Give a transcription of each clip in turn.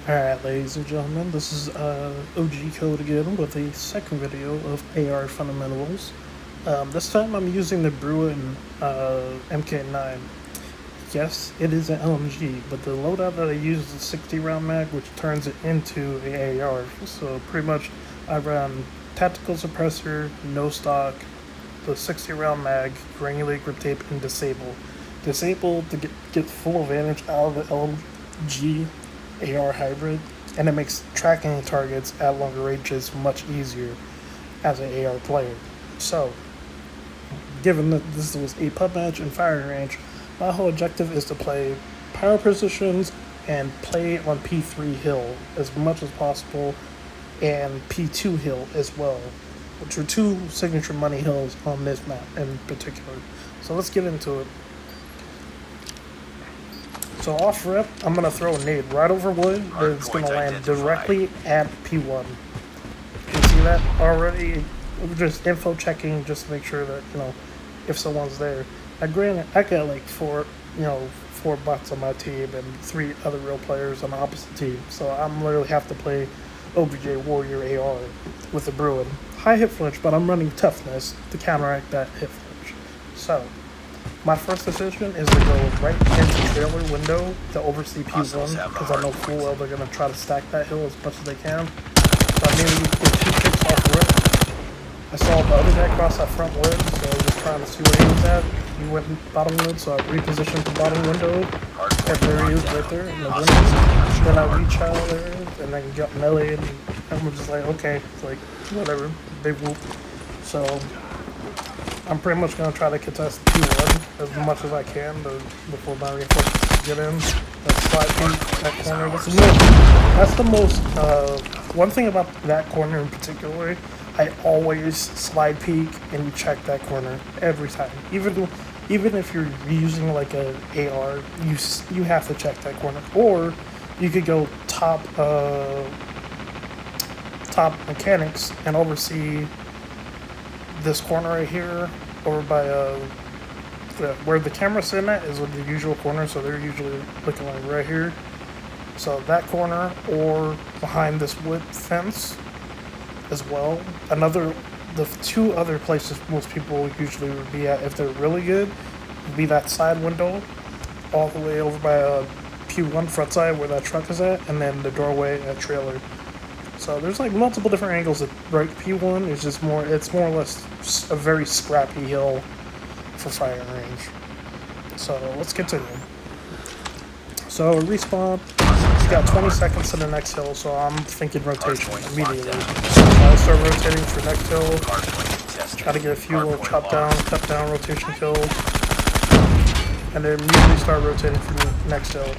Alright, ladies and gentlemen, this is OG Code again with a second video of AR fundamentals. This time I'm using the Bruen MK9. Yes, it is an LMG, but the loadout that I use is a 60 round mag, which turns it into an AR. So pretty much I run tactical suppressor, no stock, the 60 round mag, granulate grip tape, and disable. Disable to get full advantage out of the LMG AR hybrid, and it makes tracking targets at longer ranges much easier as an AR player. So, given that this was a pub match and firing range, my whole objective is to play power positions and play on P3 hill as much as possible, and P2 hill as well, which are two signature money hills on this map in particular. So let's get into it. So off rip, I'm going to throw a nade right over wood, but it's going to land directly at P1. You see that already? We're just info checking just to make sure that, if someone's there. Granted, I got like four bots on my team and 3 other real players on the opposite team. So I'm literally have to play OBJ Warrior AR with the Bruen. High hit flinch, but I'm running toughness to counteract that hit flinch. So my first decision is to go right into trailer window to oversee P1 because I know full well they're going to try to stack that hill as much as they can. So I immediately get 2 kicks off rip. I saw the other guy cross that front wood, so I was just trying to see where he was at. He went bottom wood, so I repositioned the bottom window. And there he is right there in the window. Then I reach out there and then got melee, and I'm just like, okay, it's like, whatever, big whoop. So I'm pretty much going to try to contest P1 as much as I can before my reinforcements get in. That slide peek, that corner, that's the most, one thing about that corner in particular, I always slide peek and check that corner every time. Even if you're using like a AR, you have to check that corner. Or you could go top mechanics and oversee this corner right here, over by where the camera's sitting at is the usual corner, so they're usually looking like right here. So that corner, or behind this wood fence as well. The 2 other places most people usually would be at if they're really good would be that side window all the way over by P1 front side where that truck is at, and then the doorway at trailer. So there's like multiple different angles at right P1. It's more or less a very scrappy hill for firing range. So let's continue. So respawn, you got 20 seconds to the next hill, so I'm thinking rotation immediately. So I'll start rotating for next hill, try to get a few little cut down rotation kills, and then immediately start rotating for the next hill.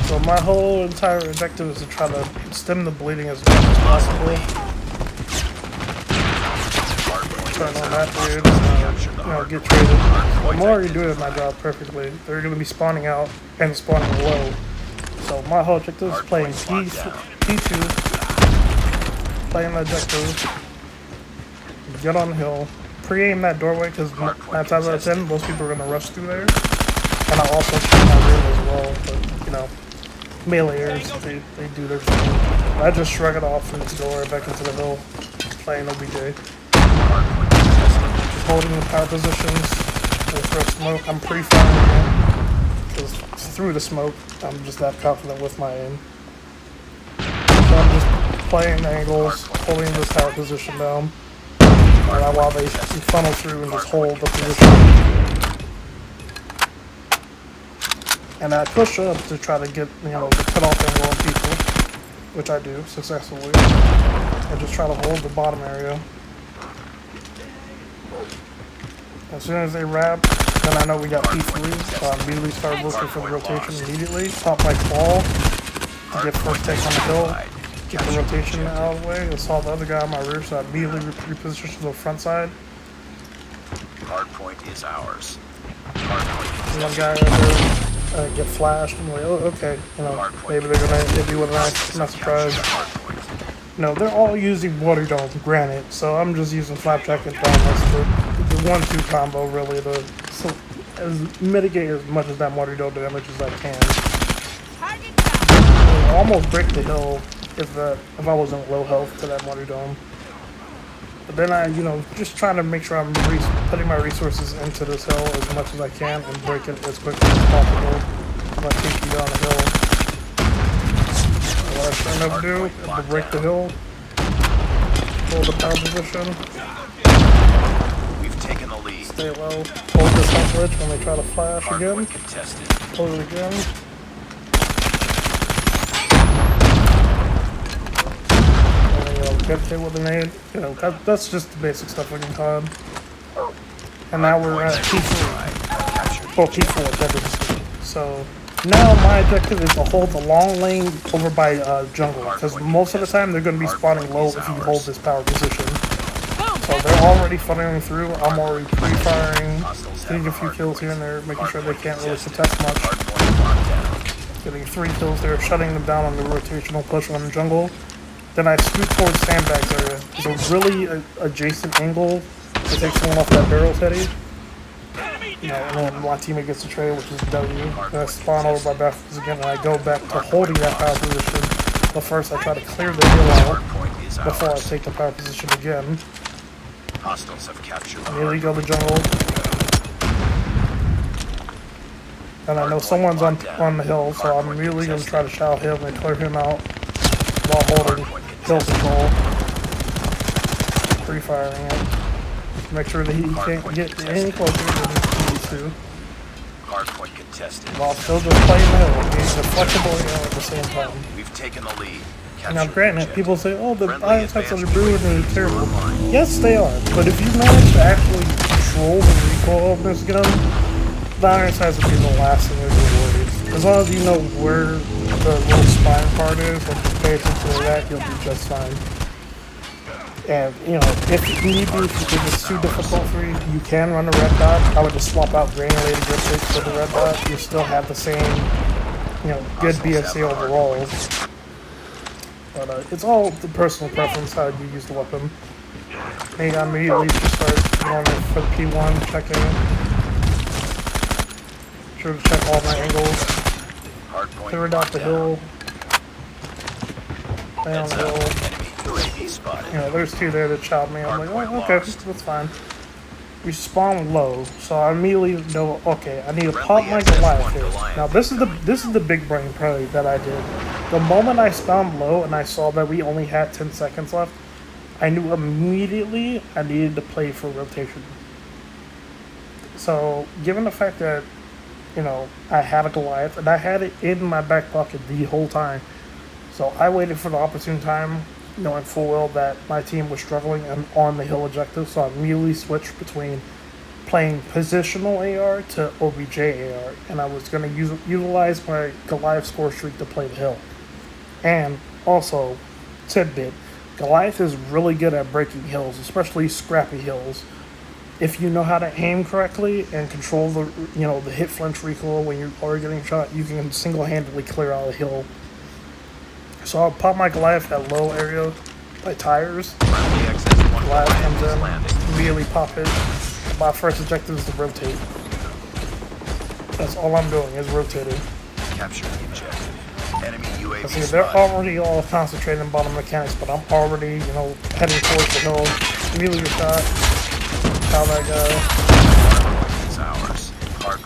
So my whole entire objective is to try to stem the bleeding as much as possible. Turn on that dude, get traded. I'm already doing my job perfectly. They're going to be spawning out and spawning low. So my whole objective is playing P2, playing the objective, get on the hill, pre-aim that doorway because 9 times out of 10 most people are going to rush through there. And I'll also shoot my rear as well, but meleeers, they do their thing. I just shrug it off and just go right back into the hill, playing OBJ. Just holding the power positions, throw smoke. I'm pre-firing it, because through the smoke, I'm just that confident with my aim. So I'm just playing angles, holding this power position down, while they funnel through and just hold the position. And I push up to try to get, the cut-off angle on people, which I do successfully. And just try to hold the bottom area. As soon as they wrap, then I know we got P3, so I immediately start looking for the rotation immediately. Pop my ball to get first take on the hill, get the rotation out of the way. I saw the other guy on my rear, so I immediately reposition to the front side. Hardpoint is ours. One guy right there get flashed. I'm like, oh, okay, maybe they're gonna hit me with an axe. I'm not surprised. They're all using water dome, granted, so I'm just using flapjack and downless. The 1-2 combo really to mitigate as much of that water dome damage as I can. will almost break the hill if I wasn't low health to that mortar dome. But then I, just trying to make sure I'm putting my resources into this hill as much as I can and break it as quickly as possible. If I take you down the hill. What I should never do is to break the hill, hold the power position, Taking the lead. stay low, hold this up glitch when they try to flash again, hold it again. Get hit with a nade. That's just the basic stuff we can COD. And now we're at P3. Well, P4, that is. So now my objective is to hold the long lane over by jungle, because most of the time they're going to be spawning low if you hold this power position. So they're already funneling through. I'm already pre-firing, getting a few kills here and there, making sure they can't really contest much. Getting 3 kills there, shutting them down on the rotational push on the jungle. Then I scoot towards sandbags area. It's a really adjacent angle to take someone off that barrel teddy. And then my teammate gets a trade, which is W. Then I spawn over by backwards again, and I go back to holding that power position. But first I try to clear the hill out before I take the power position again. Immediately go to the jungle. And I know someone's on the hill, so I'm immediately going to try to shout him and clear him out while holding hill control. Pre-firing it. Make sure that he can't get any closer than he needs to. While still just playing the hill, being the flexible at the same time. We've taken the lead. Now granted, people say, oh, the iron sights on the Bruen are terrible. Yes, they are. But if you manage to actually control the recoil of this gun, the iron sights will be the last thing that you're worried. As long as you know where the little spine part is and just pay attention to that, you'll be just fine. And, if need be, if it's too difficult for you, you can run a red dot. I would just swap out granulated gripsticks for the red dot. You still have the same, good BSA overall. But it's all the personal preference how you use the weapon. And I immediately just start going for the P1, checking. Sure to check all my angles. Clear it out the hill. Stay on the hill. There's 2 there that shot me. I'm like, oh, okay, that's fine. We spawn low, so I immediately know, okay, I need to pop my Goliath here. Now this is the big brain play that I did. The moment I spawned low and I saw that we only had 10 seconds left, I knew immediately I needed to play for rotation. So given the fact that, I had a Goliath and I had it in my back pocket the whole time, so I waited for the opportune time, knowing full well that my team was struggling and on the hill objective, so I immediately switched between playing positional AR to OBJ AR, and I was going to utilize my Goliath score streak to play the hill. And also, tidbit, Goliath is really good at breaking hills, especially scrappy hills. If you know how to aim correctly and control the the hit flinch recoil when you are getting shot, you can single-handedly clear out a hill. So I'll pop my Goliath at low area by tires. Goliath comes in, immediately pop it. My first objective is to rotate. That's all I'm doing is rotating. Capture the objective. Enemy UAV See, they're already all concentrated in bottom mechanics, but I'm already, heading towards the hill. Immediately shot. How that guy. It's ours.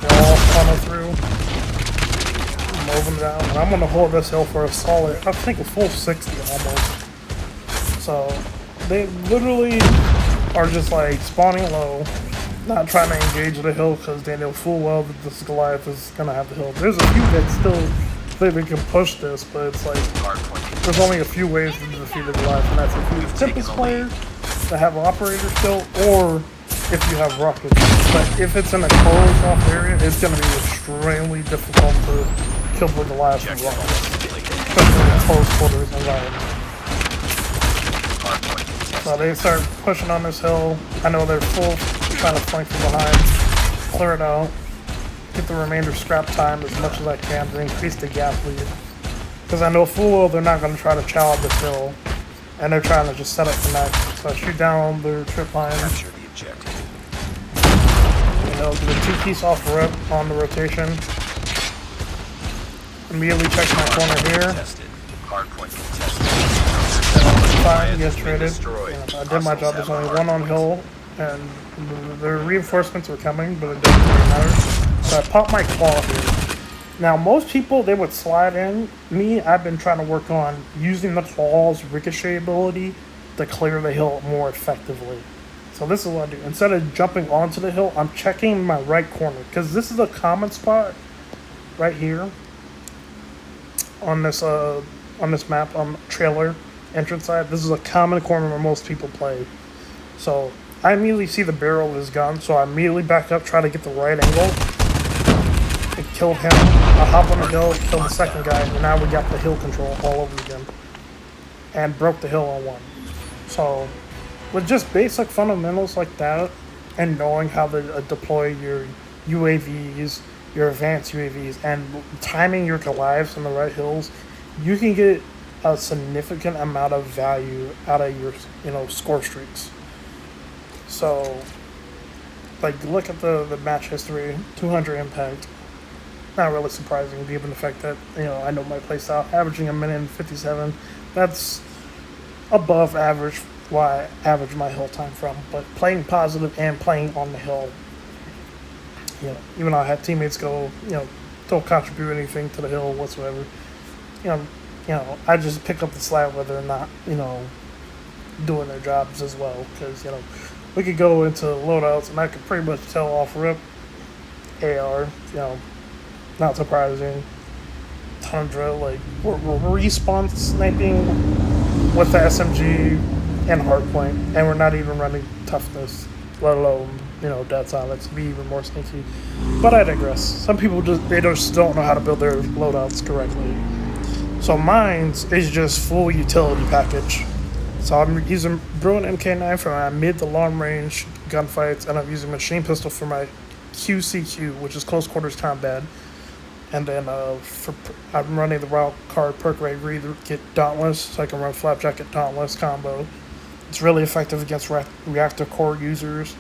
They're all funnel through. Moving down, and I'm going to hold this hill for a solid, I think a full 60 almost. So, they literally are just like spawning low, not trying to engage the hill because they know full well that this Goliath is going to have the hill. There's a few that still think they can push this, but it's like, there's only a few ways to defeat the Goliath, and that's if you're a Tempest player that have operator skill, or if you have rockets. But if it's in a closed off area, it's going to be extremely difficult to kill the Goliath from rockets, especially in a close quarters environment. So they start pushing on this hill. I know they're full, trying to flank from behind, clear it out, get the remainder scrap time as much as I can to increase the gap lead. Because I know full well they're not going to try to chow up this hill, and they're trying to just set up for next. So I shoot down their trip line. Capture the objective. Do a 2-piece off rip on the rotation. Immediately check my corner here. Tested. Hardpoint contested. Fine, yes, traded. Destroyed. I did my job. There's Hostiles only have one on hardpoint. hill, and the reinforcements are coming, but it doesn't really matter. So I popped my claw here. Now, most people, they would slide in. Me, I've been trying to work on using the claw's ricochet ability to clear the hill more effectively. So this is what I do. Instead of jumping onto the hill, I'm checking my right corner, because this is a common spot right here on this map, on trailer entrance side. This is a common corner where most people play. So I immediately see the barrel of his gun, so I immediately back up, try to get the right angle, and kill him. I hop on the hill, kill the second guy, and now we got the hill control all over again. And broke the hill on one. So with just basic fundamentals like that, and knowing how to deploy your UAVs, your advanced UAVs, and timing your Goliaths on the right hills, you can get a significant amount of value out of your, score streaks. So, like, look at the match history, 200 impact. Not really surprising, given the fact that, I know my playstyle, averaging a minute and 57. That's above average, why I average my hill time from. But playing positive and playing on the hill, even though I had teammates go, don't contribute anything to the hill whatsoever, I just pick up the slack whether or not, doing their jobs as well. Because, we could go into loadouts and I could pretty much tell off rip AR, not surprising. Tundra, like, we're respawn sniping with the SMG and hardpoint, and we're not even running toughness, let alone, dead silence, to be even more sneaky. But I digress. Some people just don't know how to build their loadouts correctly. So mine's is just full utility package. So I'm using Bruen MK9 for my mid to long range gunfights, and I'm using machine pistol for my QCQ, which is close quarters combat. And then I'm running the wild card perk rate reader get Dauntless, so I can run Flapjacket Dauntless combo. It's really effective against reactor core users.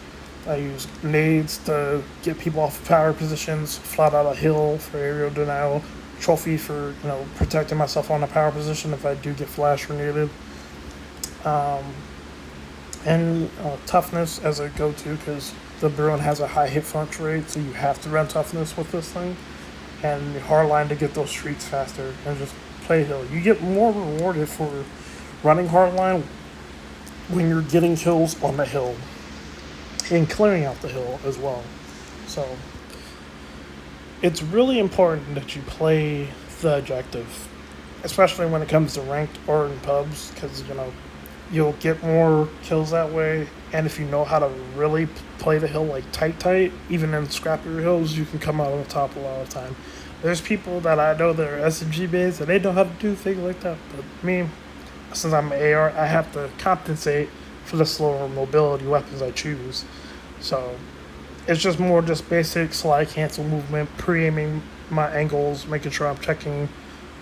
I use nades to get people off of power positions, flat out a hill for aerial denial, trophy for protecting myself on a power position if I do get flash grenaded. And toughness as a go-to, because the Bruen has a high hit punch rate, so you have to run toughness with this thing. And hardline to get those streaks faster, and just play hill. You get more rewarded for running hardline when you're getting kills on the hill and clearing out the hill as well. So it's really important that you play the objective, especially when it comes to ranked or in pubs, because you'll get more kills that way. And if you know how to really play the hill like tight, even in scrappier hills, you can come out on the top a lot of the time. There's people that I know that are SMG based and they know how to do things like that. But me, since I'm an AR, I have to compensate for the slower mobility weapons I choose. So it's just more just basic slide cancel movement, pre-aiming my angles, making sure I'm checking,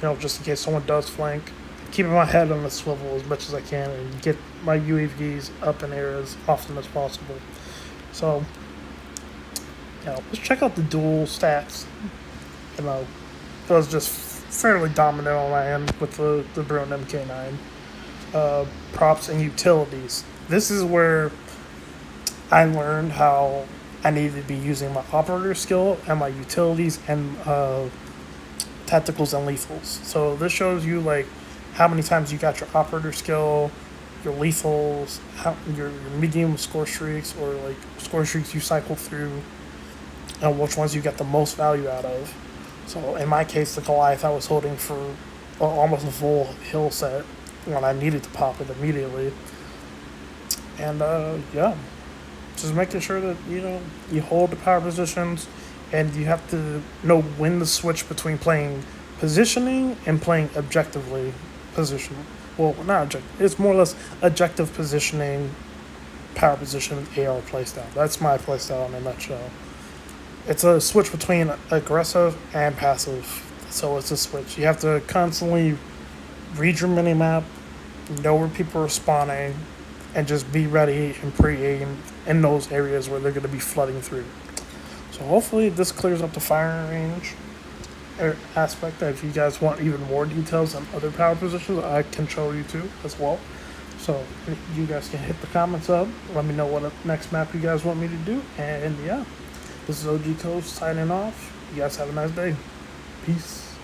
just in case someone does flank. Keeping my head on the swivel as much as I can and get my UAVs up in air as often as possible. So, let's check out the dual stats. It was just fairly dominant on my end with the Bruen MK9. Props and utilities. This is where I learned how I needed to be using my operator skill and my utilities and tacticals and lethals. So this shows you how many times you got your operator skill, your lethals, your medium score streaks, or score streaks you cycle through, and which ones you get the most value out of. So in my case, the Goliath I was holding for almost a full hill set when I needed to pop it immediately. And just making sure that you hold the power positions, and you have to know when to switch between playing positioning and playing objectively. Position. Well, not objective. It's more or less objective positioning, power position, AR playstyle. That's my playstyle in a nutshell. It's a switch between aggressive and passive. So it's a switch. You have to constantly read your minimap, know where people are spawning, and just be ready and pre-aim in those areas where they're going to be flooding through. So hopefully this clears up the firing range. aspect. If you guys want even more details on other power positions, I can show you too as well. So you guys can hit the comments up. Let me know what next map you guys want me to do. And yeah, this is OG Coach signing off. You guys have a nice day. Peace.